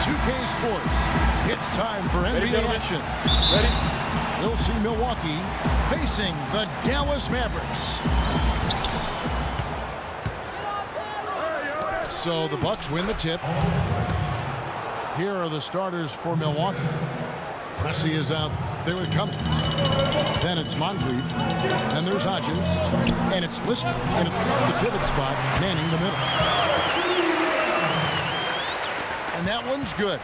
2K Sports. It's time for NBA action. Ready? We'll see Milwaukee facing the Dallas Mavericks. So the Bucks win the tip. Here are the starters for Milwaukee. Pressey is out there with Cummings. Then it's Moncrief. Then there's Hodges. And it's Lister in the pivot spot, manning the middle. And that one's good.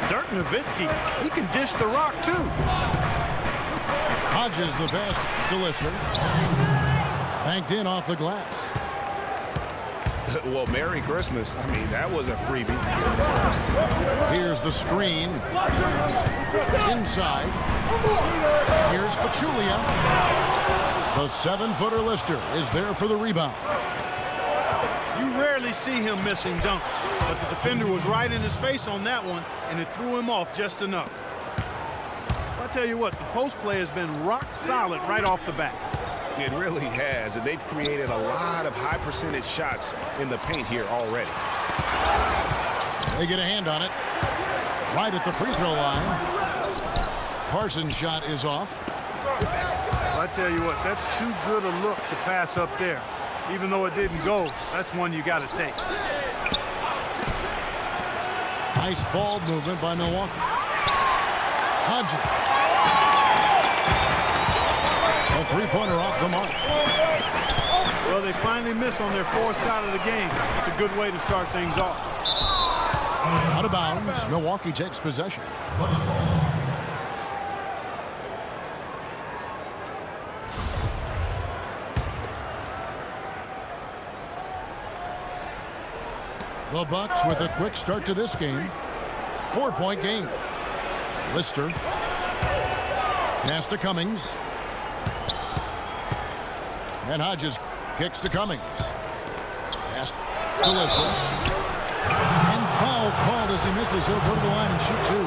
Dirk Nowitzki, he can dish the rock too. Hodges the pass to Lister. Banked in off the glass. Well, Merry Christmas. I mean, that was a freebie. Here's the screen. Inside. Here's Pachulia. The 7-footer Lister is there for the rebound. You rarely see him missing dunks, but the defender was right in his face on that one, and it threw him off just enough. I'll tell you what, the post play has been rock solid right off the bat. It really has, and they've created a lot of high percentage shots in the paint here already. They get a hand on it. Right at the free throw line. Parsons' shot is off. I tell you what, that's too good a look to pass up there. Even though it didn't go, that's one you got to take. Nice ball movement by Milwaukee. Hodges. A three-pointer off the mark. Well, they finally miss on their fourth shot of the game. It's a good way to start things off. Out of bounds. Milwaukee takes possession. The Bucks with a quick start to this game. 4-point game. Lister. Pass to Cummings. And Hodges kicks to Cummings. Pass to Lister. And foul called as he misses. He'll go to the line and shoot two. And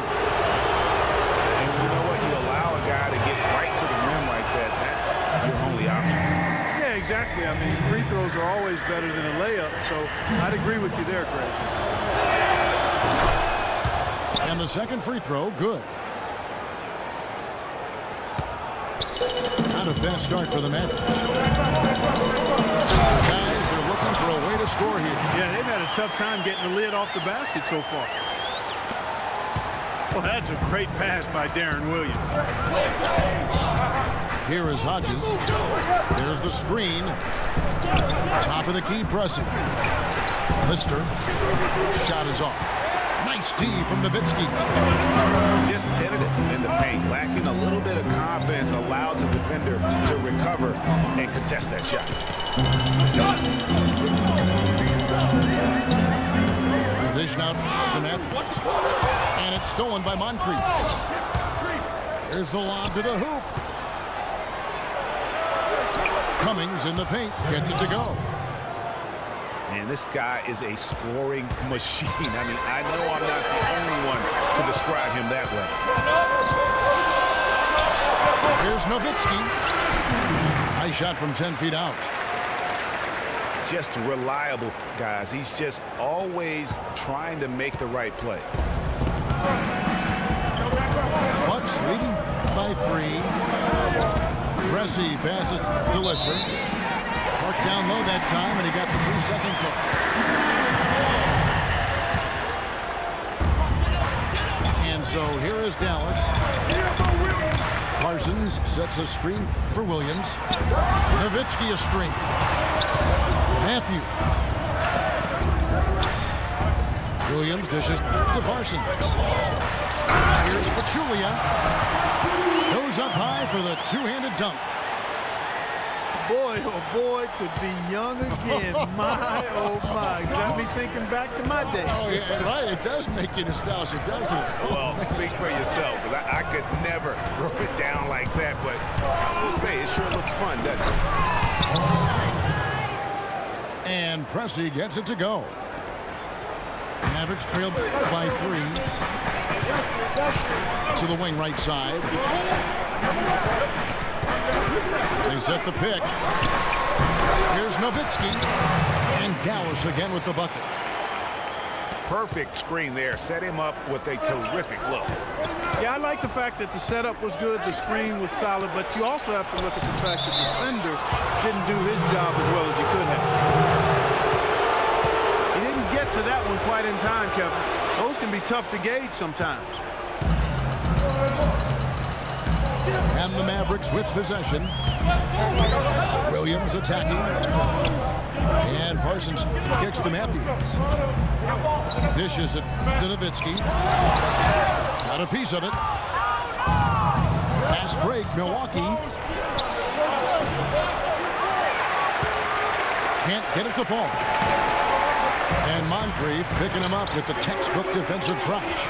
you know what? You allow a guy to get right to the rim like that. That's your only option. Yeah, exactly. I mean, free throws are always better than a layup, so I'd agree with you there, Craig. And the second free throw, good. Not a fast start for the Mavericks. Guys, they're looking for a way to score here. Yeah, they've had a tough time getting the lid off the basket so far. Well, that's a great pass by Darren Williams. Here is Hodges. There's the screen. Top of the key pressing. Lister. Shot is off. Nice D from Nowitzki. Just tentative in the paint, lacking a little bit of confidence, allowed the defender to recover and contest that shot. Dish out to Matthews. And it's stolen by Moncrief. There's the lob to the hoop. Cummings in the paint, gets it to go. Man, this guy is a scoring machine. I mean, I know I'm not the only one to describe him that way. Here's Nowitzki. Nice shot from 10 feet out. Just reliable, guys. He's just always trying to make the right play. Bucks leading by 3. Pressey passes to Lister. Marked down low that time, and he got the 3-second call. And so here is Dallas. Parsons sets a screen for Williams. Nowitzki a screen. Matthews. Williams dishes to Parsons. Here's Pachulia. Goes up high for the two-handed dunk. Boy, oh boy, to be young again. My, oh my. Got me thinking back to my days. Oh, yeah, right. It does make you nostalgic, doesn't it? Well, speak for yourself, because I could never throw it down like that, but I will say it sure looks fun, doesn't it? And Pressey gets it to go. Mavericks trail by 3. To the wing right side. They set the pick. Here's Nowitzki. And Dallas again with the bucket. perfect screen there. Set him up with a terrific look. Yeah, I like the fact that the setup was good, the screen was solid, but you also have to look at the fact that the defender didn't do his job as well as he could have. He didn't get to that one quite in time, Kevin. Those can be tough to gauge sometimes. And the Mavericks with possession. Williams attacking. And Parsons kicks to Matthews. Dishes it to Nowitzki. Got a piece of it. Fast break, Milwaukee. Can't get it to fall. And Moncrief picking him up with the textbook defensive crouch.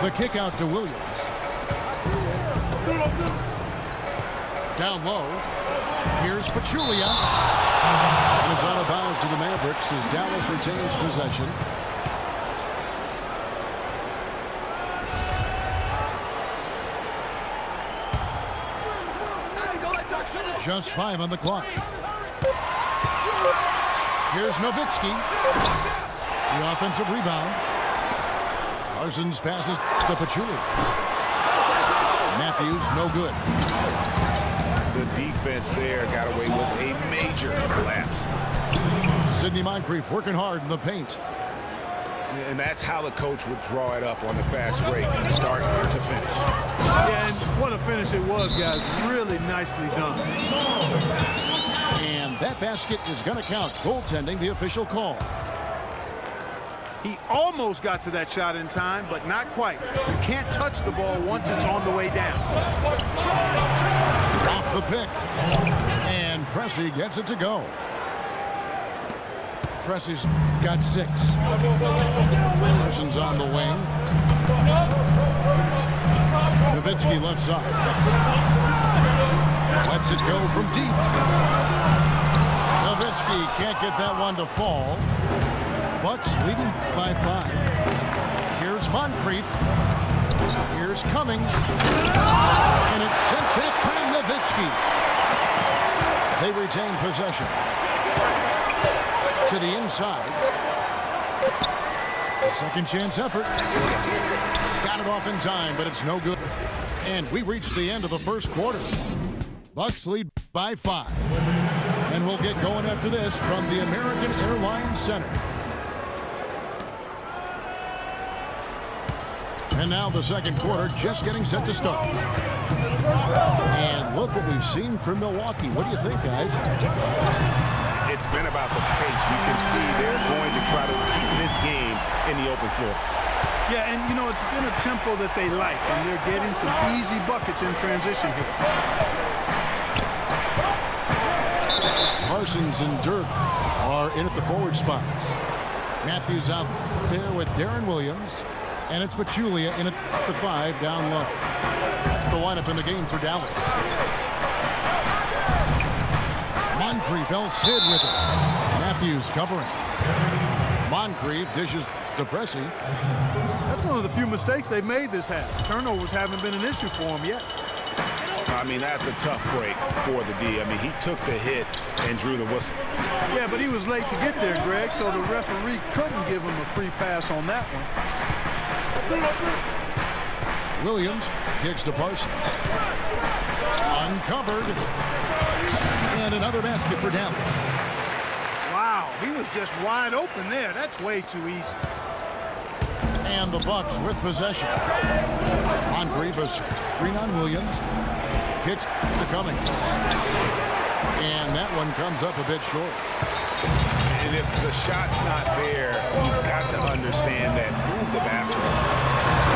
The kick out to Williams. Down low. Here's Pachulia. And it's out of bounds to the Mavericks as Dallas retains possession. Just 5 on the clock. Here's Nowitzki. The offensive rebound. Parsons passes to Pachulia. Matthews, no good. The defense there got away with a major collapse. Sidney Moncrief working hard in the paint. And that's how the coach would draw it up on the fast break from start to finish. Yeah, and what a finish it was, guys. Really nicely done. And that basket is going to count. Goaltending, the official call. He almost got to that shot in time, but not quite. You can't touch the ball once it's on the way down. Off the pick. And Pressey gets it to go. Pressey's got 6. Parsons on the wing. Nowitzki left side. Lets it go from deep. Nowitzki can't get that one to fall. Bucks leading by 5. Here's Moncrief. Here's Cummings. And it's sent back by Nowitzki. They retain possession. To the inside. A second chance effort. Got it off in time, but it's no good. And we reach the end of the first quarter. Bucks lead by 5. And we'll get going after this from the American Airlines Center. And now the second quarter just getting set to start. And look what we've seen from Milwaukee. What do you think, guys? It's been about the pace. You can see they're going to try to keep this game in the open floor. Yeah, and you know, it's been a tempo that they like, and they're getting some easy buckets in transition here. Parsons and Dirk are in at the forward spots. Matthews out there with Darren Williams. And it's Pachulia in at the 5 down low. That's the lineup in the game for Dallas. Moncrief, El Cid with it. Matthews covering. Moncrief dishes to Pressey. That's one of the few mistakes they've made this half. Turnovers haven't been an issue for them yet. I mean, that's a tough break for the D. I mean, he took the hit and drew the whistle. Yeah, but he was late to get there, Greg, so the referee couldn't give him a free pass on that one. Williams kicks to Parsons. Uncovered. And another basket for Dallas. Wow, he was just wide open there. That's way too easy. And the Bucks with possession. Moncrief, a screen on Williams. Kicks to Cummings. And that one comes up a bit short. And if the shot's not there, you've got to understand that. Move the basketball.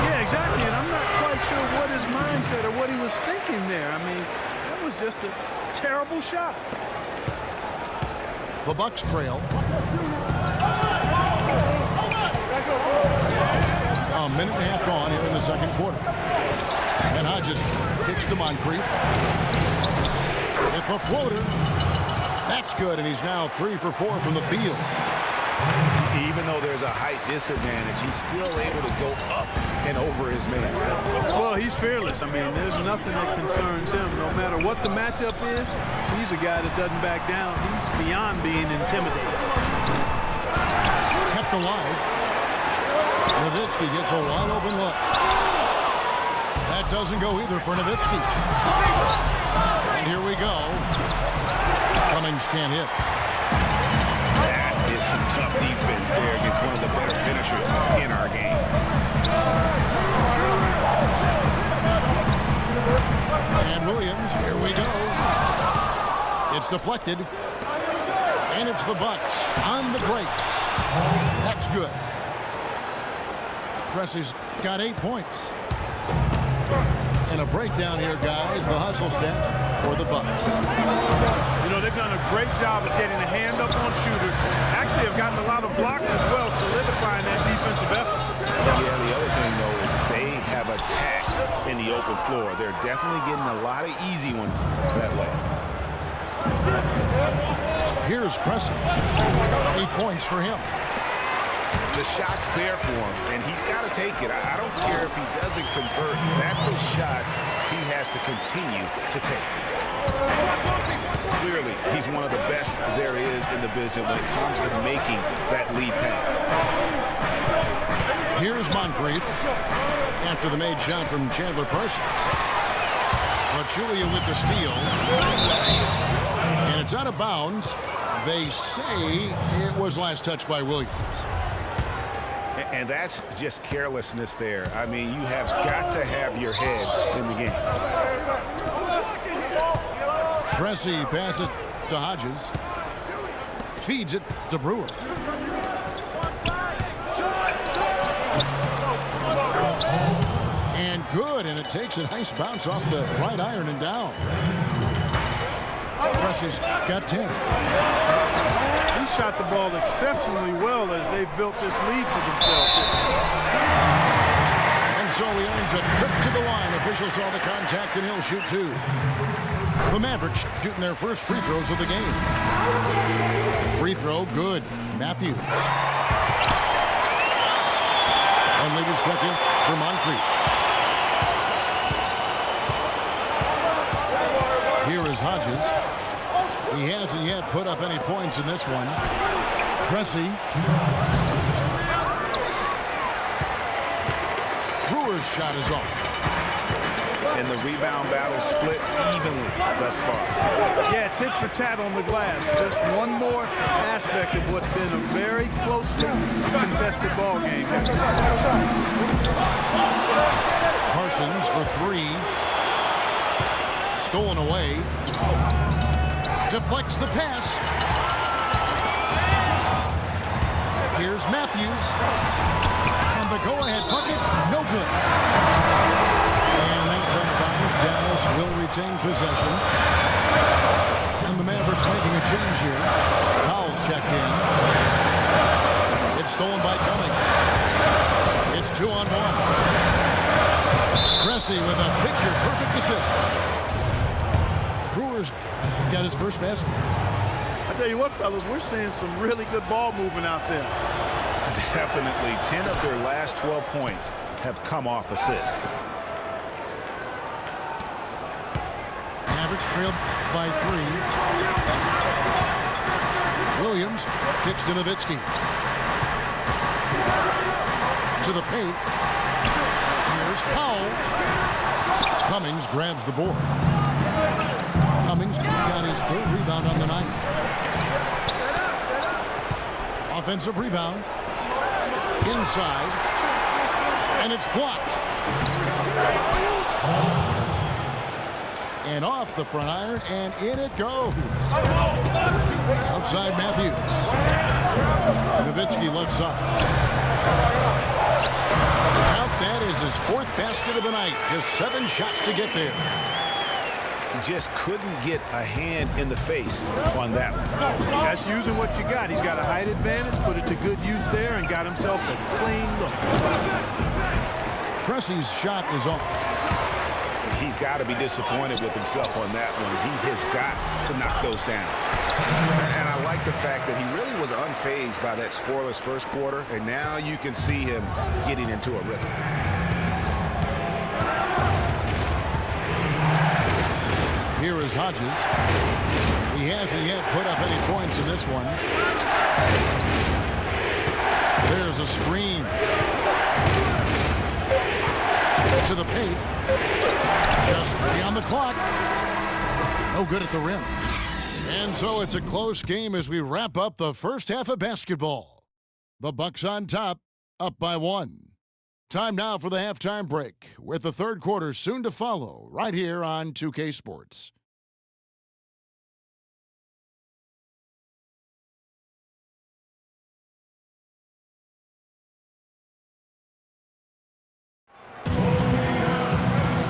Yeah, exactly. And I'm not quite sure what his mindset or what he was thinking there. I mean, that was just a terrible shot. The Bucks trail. A minute and a half on here in the second quarter. And Hodges kicks to Moncrief. With the floater. That's good, and he's now 3 for 4 from the field. Even though there's a height disadvantage, he's still able to go up and over his man. Well, he's fearless. I mean, there's nothing that concerns him. No matter what the matchup is, he's a guy that doesn't back down. He's beyond being intimidated. kept alive. Nowitzki gets a wide open look. That doesn't go either for Nowitzki. And here we go. Cummings can't hit. That is some tough defense there against one of the better finishers in our game. And Williams, here we go. It's deflected. And it's the Bucks on the break. That's good. Pressey's got 8 points. And a breakdown here, guys. The hustle stats for the Bucks. You know, they've done a great job of getting a hand up on shooters. Actually have gotten a lot of blocks as well, solidifying that defensive effort. Yeah, the other thing, though, is they have attacked in the open floor. They're definitely getting a lot of easy ones that way. Here's Pressey. 8 points for him. The shot's there for him, and he's got to take it. I don't care if he doesn't convert. That's a shot he has to continue to take. Clearly, he's one of the best there is in the business when it comes to making that lead pass. Here's Moncrief after the made shot from Chandler Parsons. Pachulia with the steal. And it's out of bounds. They say it was last touched by Williams. And that's just carelessness there. I mean, you have got to have your head in the game. Pressey passes to Hodges. Feeds it to Brewer. And good, and it takes a nice bounce off the right iron and down. Pressey's got 10. He shot the ball exceptionally well as they've built this lead for themselves. And so he earns a trip to the line. Officials saw the contact, and he'll shoot 2. The Mavericks shooting their first free throws of the game. Free throw, good. Matthews. And leaders check in for Moncrief. Here is Hodges. He hasn't yet put up any points in this one. Pressey. Brewer's shot is off. And the rebound battle split evenly thus far. Yeah, tit for tat on the glass. Just one more aspect of what's been a very closely contested ball game. Parsons for 3. Stolen away. Deflects the pass. Here's Matthews. And the go-ahead bucket, no good. And that's out of bounds. Dallas will retain possession. And the Mavericks making a change here. Powell's checked in. It's stolen by Cummings. It's 2-on-1. Pressey with a picture-perfect assist. Brewer's got his first basket. I tell you what, fellas, we're seeing some really good ball movement out there. Definitely. 10 of their last 12 points have come off assists. Mavericks trailed by 3. Williams kicks to Nowitzki. To the paint. Here's Powell. Cummings grabs the board. Cummings got his 3rd rebound on the night. Offensive rebound. Inside. And it's blocked. And off the front iron, and in it goes. Outside Matthews. Nowitzki left side. Count that is his 4th basket of the night. Just 7 shots to get there. Just couldn't get a hand in the face on that one. That's using what you got. He's got a height advantage, put it to good use there, and got himself a clean look. Pressey's shot is off. He's got to be disappointed with himself on that one. He has got to knock those down. And I like the fact that he really was unfazed by that scoreless first quarter, and now you can see him getting into a rhythm. Here is Hodges. He hasn't yet put up any points in this one. There's a screen. To the paint. Just 3 on the clock. No good at the rim. And so it's a close game as we wrap up the first half of basketball. The Bucks on top, up by 1. Time now for the halftime break, with the third quarter soon to follow, right here on 2K Sports.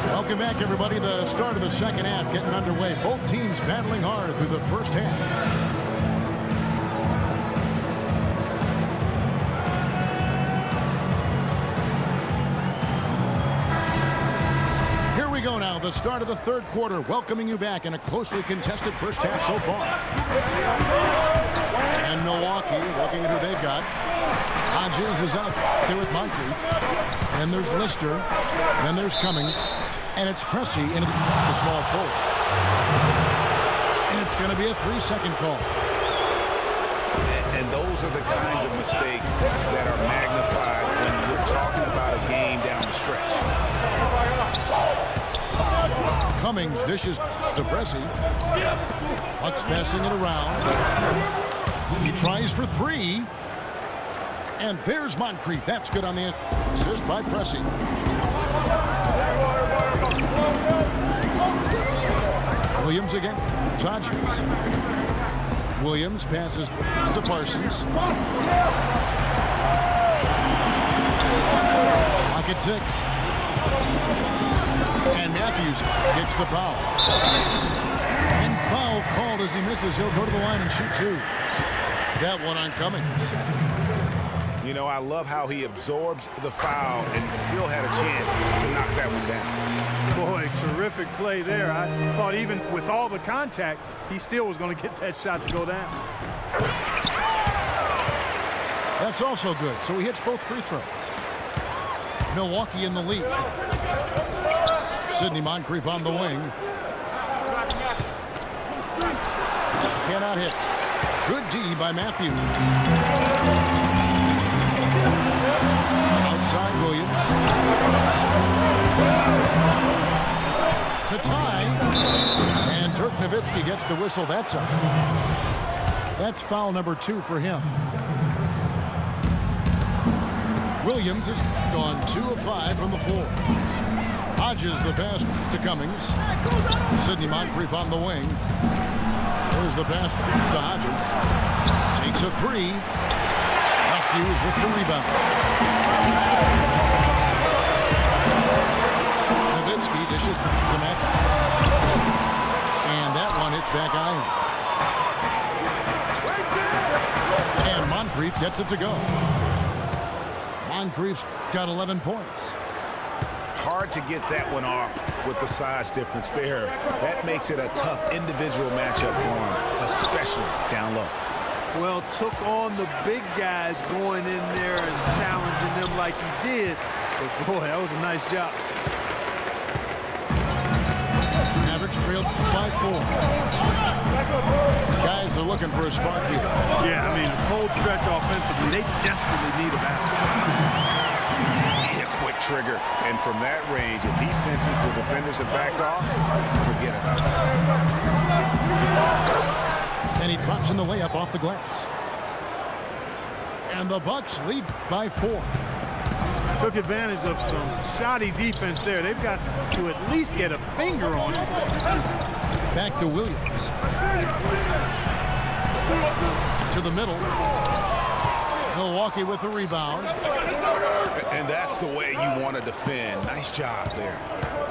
Welcome back, everybody. The start of the second half getting underway. Both teams battling hard through the first half. Here we go now, the start of the third quarter, welcoming you back in a closely contested first half so far. And Milwaukee looking at who they've got. Hodges is out there with Moncrief. And there's Lister. Then there's Cummings. And it's Pressey in the small forward. And it's going to be a 3-second call. And those are the kinds of mistakes that are magnified when we're talking about a game down the stretch. Cummings dishes to Pressey. Bucks passing it around. He tries for 3. And there's Moncrief. That's good on the assist by Pressey. Williams again. Hodges. Williams passes to Parsons. Pocket 6. And Matthews gets the foul. And foul called as he misses. He'll go to the line and shoot 2. That one on Cummings. You know, I love how he absorbs the foul and still had a chance to knock that one down. Boy, terrific play there. I thought even with all the contact, he still was going to get that shot to go down. That's also good. So he hits both free throws. Milwaukee in the lead. Sidney Moncrief on the wing. Cannot hit. Good D by Matthews. Outside Williams. To tie. And Dirk Nowitzki gets the whistle that time. That's foul number 2 for him. Williams has gone 2 of 5 from the floor. Hodges the pass to Cummings. Sidney Moncrief on the wing. There's the pass to Hodges. Takes a 3. Matthews with the rebound. Nowitzki dishes to Matthews. And that one hits back iron. And Moncrief gets it to go. Moncrief's got 11 points. Hard to get that one off with the size difference there. That makes it a tough individual matchup for him, especially down low. Well, took on the big guys going in there and challenging them like he did. But boy, that was a nice job. Mavericks trailed by 4. Guys are looking for a spark here. Yeah, I mean, a cold stretch offensively. They desperately need a basket. Quick trigger, and from that range, if he senses the defenders have backed off, forget about it. And he drops in the layup off the glass. And the Bucks lead by 4. Took advantage of some shoddy defense there. They've got to at least get a finger on it. Back to Williams. To the middle. Milwaukee with the rebound. And that's the way you want to defend. Nice job there.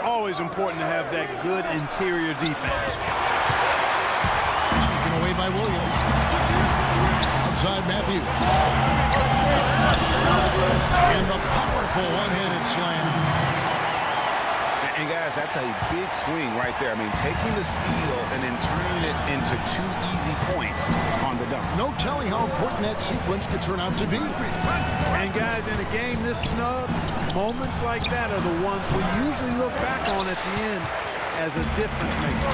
Always important to have that good interior defense. Taken away by Williams. Outside Matthews. And the powerful one-handed slam. And guys, that's a big swing right there. I mean, taking the steal and then turning it into 2 easy points on the dunk. No telling how important that sequence could turn out to be. And guys, in a game this snug, moments like that are the ones we usually look back on at the end as a difference maker.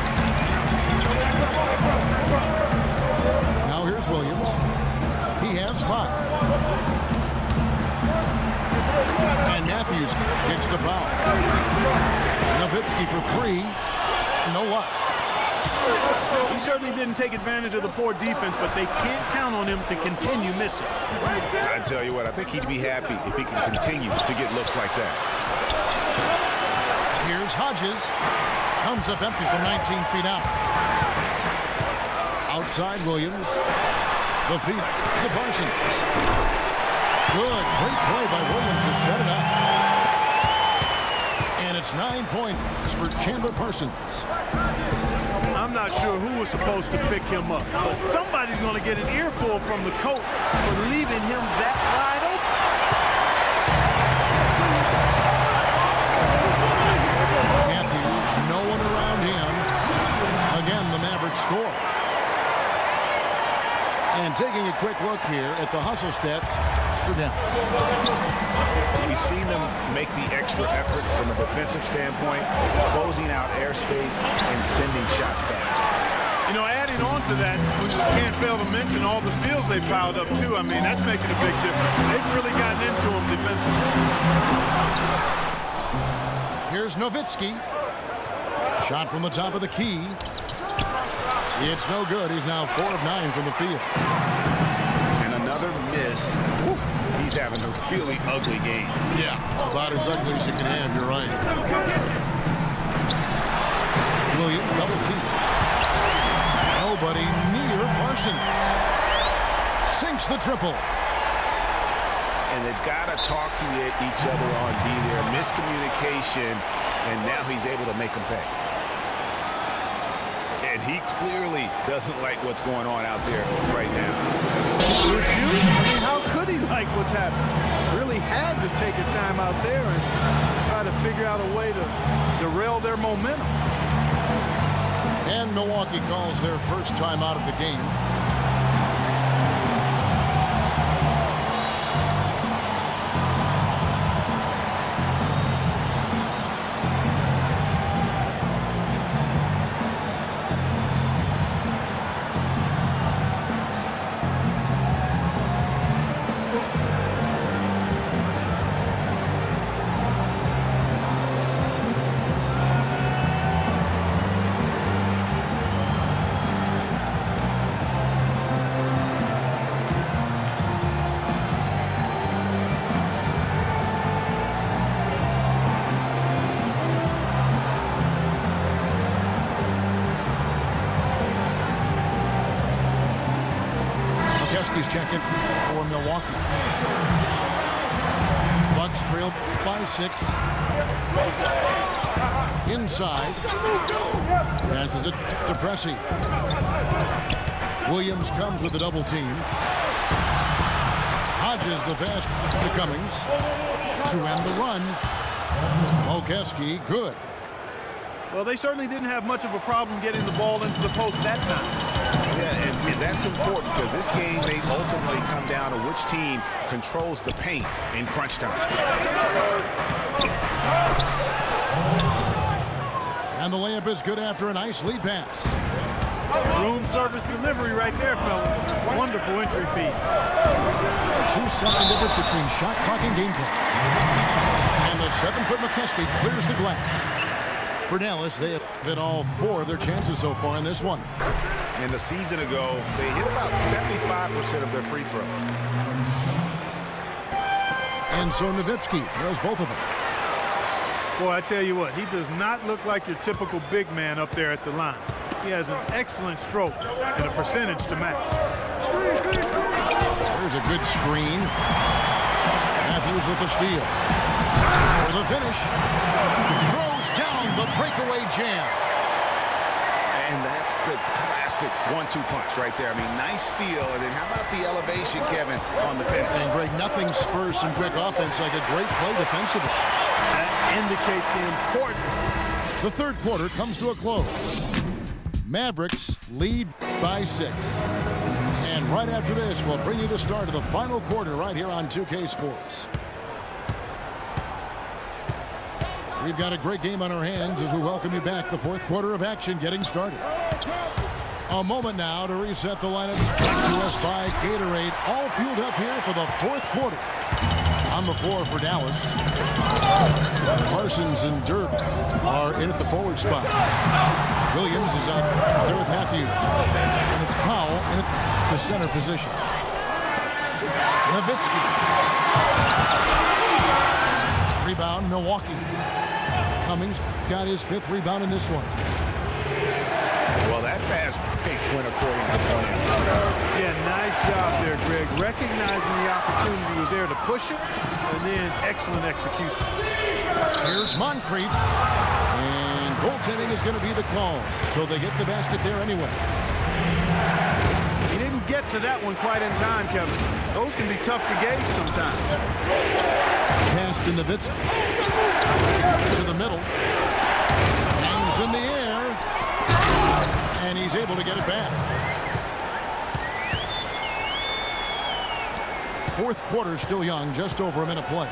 Now here's Williams. He has 5. Matthews kicks the foul. Nowitzki for three. No luck. He certainly didn't take advantage of the poor defense, but they can't count on him to continue missing. I tell you what, I think he'd be happy if he can continue to get looks like that. Here's Hodges. Comes up empty from 19 feet out. Outside Williams. The feed to Parsons. Good. Great play by Williams to set it up. And it's 9 points for Chandler Parsons. I'm not sure who was supposed to pick him up, but somebody's going to get an earful from the coach for leaving him that wide open. Matthews, no one around him. Again, the Mavericks score. And taking a quick look here at the hustle stats for Dallas. We've seen them make the extra effort from a defensive standpoint, closing out airspace and sending shots back. You know, adding on to that, we can't fail to mention all the steals they piled up, too. I mean, that's making a big difference. They've really gotten into them defensively. Here's Nowitzki. Shot from the top of the key. It's no good. He's now 4 of 9 from the field. And another miss. Woo. He's having a really ugly game. Yeah, about as ugly as you can have. You're right. Williams double team. Nobody near Parsons. Sinks the triple. And they've got to talk to each other on D there. Miscommunication, and now he's able to make them pay. And he clearly doesn't like what's going on out there right now. I mean, how could he like what's happening? Really had to take a time out there and try to figure out a way to derail their momentum. And Milwaukee calls their first time out of the game. He's checking for Milwaukee. Bucks trail by 6. Inside. Passes it to Pressey. Williams comes with a double team. Hodges the pass to Cummings. To end the run. Mokeski, good. Well, they certainly didn't have much of a problem getting the ball into the post that time. Yeah, and that's important because this game may ultimately come down to which team controls the paint in crunch time. And the layup is good after a nice lead pass. Room service delivery right there, fellas. Wonderful entry feed. 2-second difference between shot clock and gameplay. And the 7-foot Mokeski clears the glass. For Dallas, they have hit all 4 of their chances so far in this one. And a season ago, they hit about 75% of their free throws. And so Nowitzki throws both of them. Boy, I tell you what, he does not look like your typical big man up there at the line. He has an excellent stroke and a percentage to match. There's a good screen. Matthews with the steal. For the finish. Throws down the breakaway jam. And that's the classic 1-2 punch right there. I mean, nice steal. And then how about the elevation, Kevin, on the finish? And Greg, nothing spurs some quick offense like a great play defensively. That indicates the importance. The third quarter comes to a close. Mavericks lead by 6. And right after this, we'll bring you the start of the final quarter right here on 2K Sports. We've got a great game on our hands as we welcome you back. The fourth quarter of action getting started. A moment now to reset the lineups brought to us by Gatorade. All fueled up here for the fourth quarter. on the floor for Dallas. Parsons and Dirk are in at the forward spot. Williams is out there with Matthews. And it's Powell in at the center position. Nowitzki. Rebound, Milwaukee. Cummings got his 5th rebound in this one. Well, that fast break went according to plan. Yeah, nice job there, Greg. Recognizing the opportunity was there to push it, and then excellent execution. Here's Moncrief. And goaltending is going to be the call. So they get the basket there anyway. He didn't get to that one quite in time, Kevin. Those can be tough to gauge sometimes. Pass to Nowitzki. To the middle. Hangs in the air. And he's able to get it back. 4th quarter still young, just over a minute play.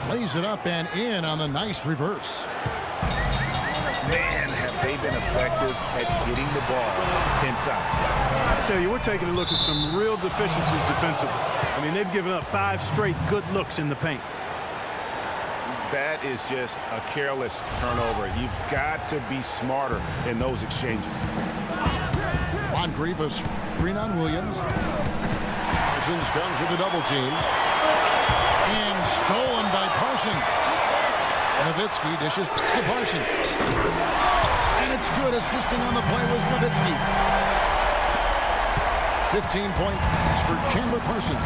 Lays it up and in on the nice reverse. Man, have they been effective at getting the ball inside. I tell you, we're taking a look at some real deficiencies defensively. I mean, they've given up 5 straight good looks in the paint. That is just a careless turnover. You've got to be smarter in those exchanges. Moncrief, a screen on Williams. Parsons comes with a double team. And stolen by Parsons. Nowitzki dishes to Parsons. And it's good. Assisting on the play was Nowitzki. 15 points for Chandler Parsons.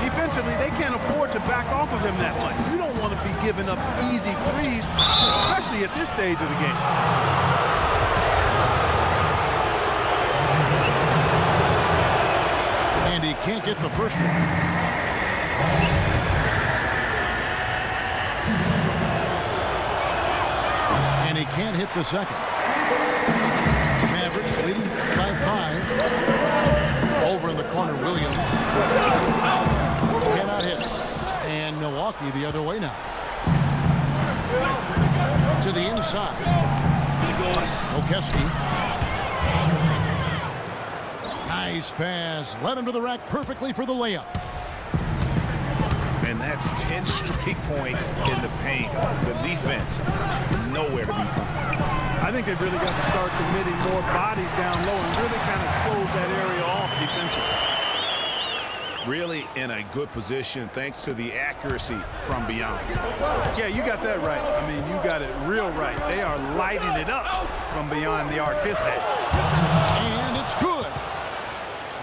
Defensively, they can't afford to back off of him that much. You don't want to be giving up easy threes, especially at this stage of the game. And he can't get the first one. And he can't hit the second. Mavericks leading by 5. Over in the corner, Williams. Cannot hit. And Milwaukee the other way now. To the inside. Okeski. Nice pass. Led him to the rack perfectly for the layup. And that's 10 straight points in the paint. The defense, nowhere to be found. I think they've really got to start committing more bodies down low and really kind of close that area off defensively. Really in a good position thanks to the accuracy from beyond. Yeah, you got that right. I mean, you got it real right. They are lighting it up from beyond the arc this day. And it's good.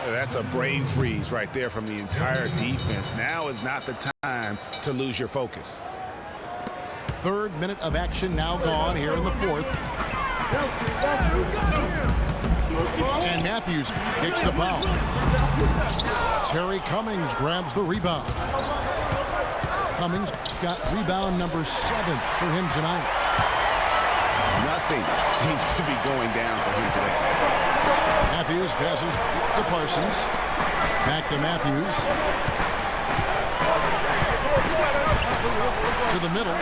That's a brain freeze right there from the entire defense. Now is not the time to lose your focus. 3rd minute of action now gone here in the 4th. And Matthews kicks the foul. Terry Cummings grabs the rebound. Cummings got rebound number 7 for him tonight. Nothing seems to be going down for him today. Matthews passes to Parsons. Back to Matthews. To the middle.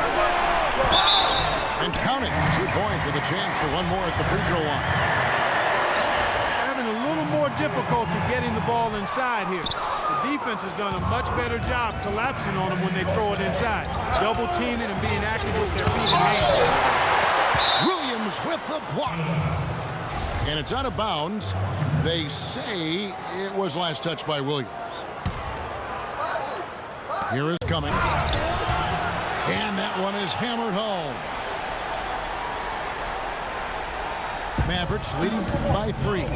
And counting. 2 points with a chance for one more at the free throw line. Having a little more difficulty getting the ball inside here. The defense has done a much better job collapsing on them when they throw it inside. Double teaming and being active with their feet and hands. Williams with the block. And it's out of bounds. They say it was last touched by Williams. Here is Cummings. And that one is hammered home. Mavericks leading by 3.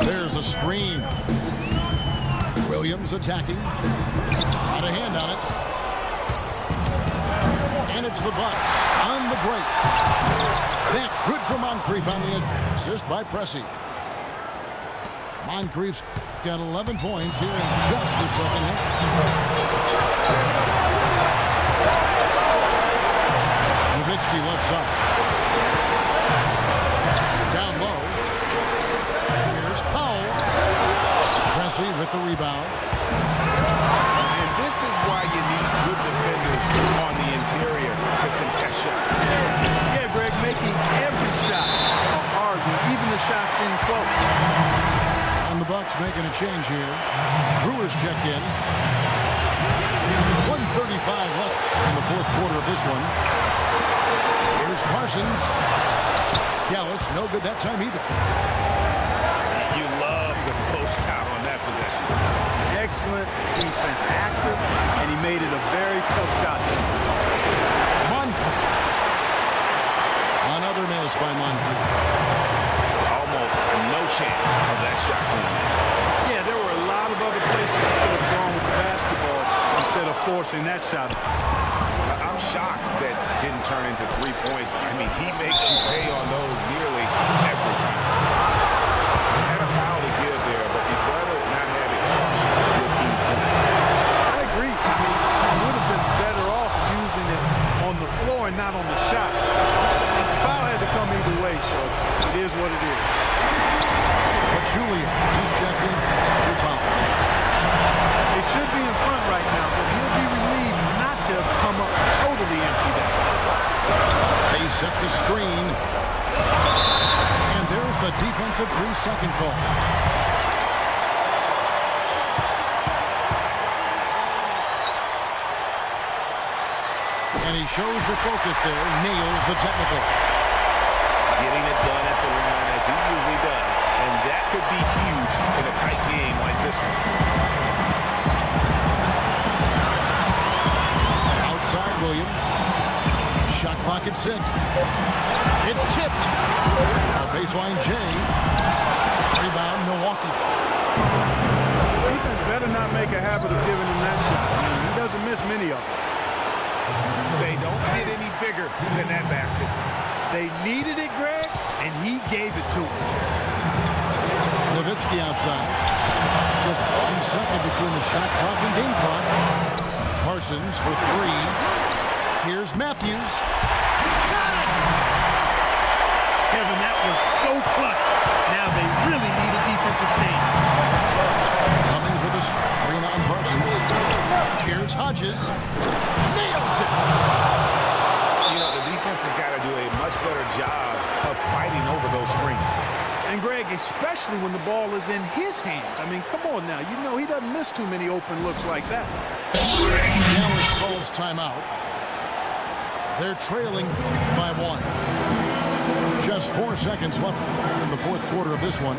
There's a screen. Williams attacking. Out of hand on it. And it's the Bucks on the break. That good for Moncrief on the assist by Pressey. Moncrief's got 11 points here in just the second half. Nowitzki left side. Down low. Here's Powell. Pressey with the rebound. And this is why you need good defenders on the interior to contest shots. Yeah, making a change here. Brewers checked in. 1:35 left in the fourth quarter of this one. Here's Parsons. Gallus, no good that time either. You love the closeout on that possession. Excellent defense, active, and he made it a very tough shot. Moncrief. Another miss by Moncrief. Almost no chance of that shot going in. Yeah, there were a lot of other places he could have gone with the basketball instead of forcing that shot. I'm shocked that didn't turn into 3 points. I mean, he makes you pay on those nearly every time. He had a foul to give there, but you'd rather not have it cost your team points. I agree. I mean, he would have been better off using it on the floor and not on the shot. But the foul had to come either way, so it is what it is. But Julian, he's checked in for foul. They should be in front right now, but he'll be relieved not to have come up totally empty there. They set the screen. And there's the defensive 3-second call. And he shows the focus there, nails the technical. Getting it done at the line as he usually does. And that could be huge in a tight game like this one. Outside Williams. Shot clock at 6. It's tipped. Baseline J. Rebound Milwaukee. Defense better not make a habit of giving him that shot. I mean, he doesn't miss many of them. They don't get any bigger than that basket. They needed it, Greg, and he gave it to them. Nowitzki outside. Just 1 second between the shot clock and game clock. Parsons for 3. Here's Matthews. Kevin, that was so clutch. Now they really need a defensive stand. Cummings with a screen on Parsons. Here's Hodges. Nails it. You know, the defense has got to do a much better job of fighting over those screens. And Greg, especially when the ball is in his hands. I mean, come on now. You know he doesn't miss too many open looks like that. Dallas calls timeout. They're trailing by 1. Just 4 seconds left in the fourth quarter of this one.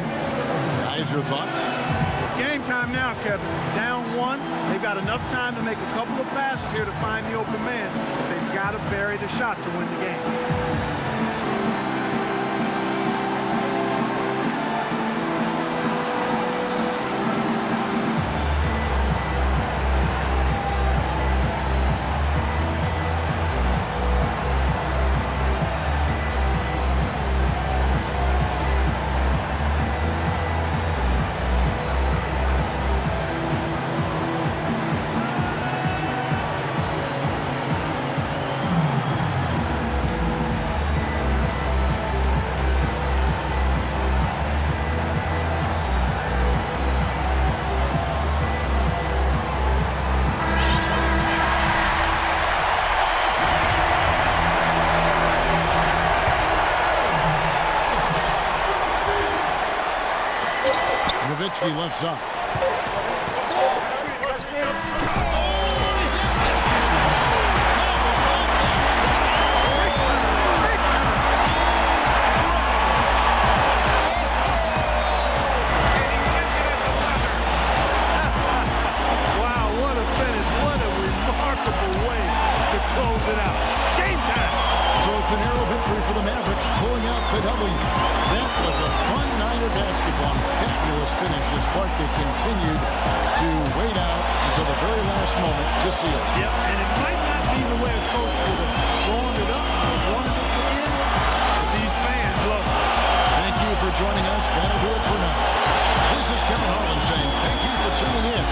Guys, your thoughts? It's game time now, Kevin. Down 1. They've got enough time to make a couple of passes here to find the open man. They've got to bury the shot to win the game. Nowitzki left side. Wow, what a finish. What a remarkable way to close it out. Game time. So it's an arrow victory for the Mavericks, pulling out the W. That was a fun night of basketball. Fabulous finish as Barkley continued to wait out until the very last moment to seal it. Yep, and it might not be the way a coach would have drawn it up or wanted it to end, but these fans love it. Thank you for joining us. That'll do it for now. This is Kevin Harlan saying thank you for tuning in.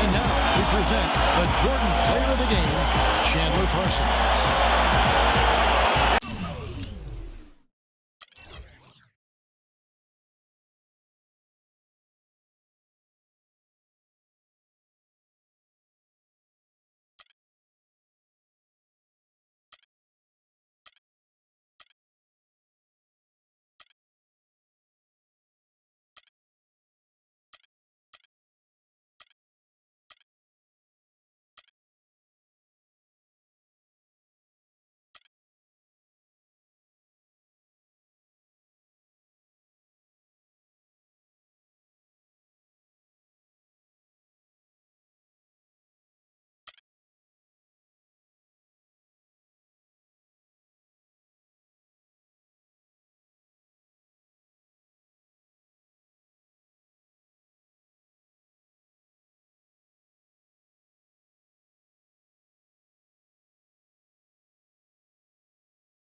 And now we present the Jordan Player of the Game, Chandler Parsons.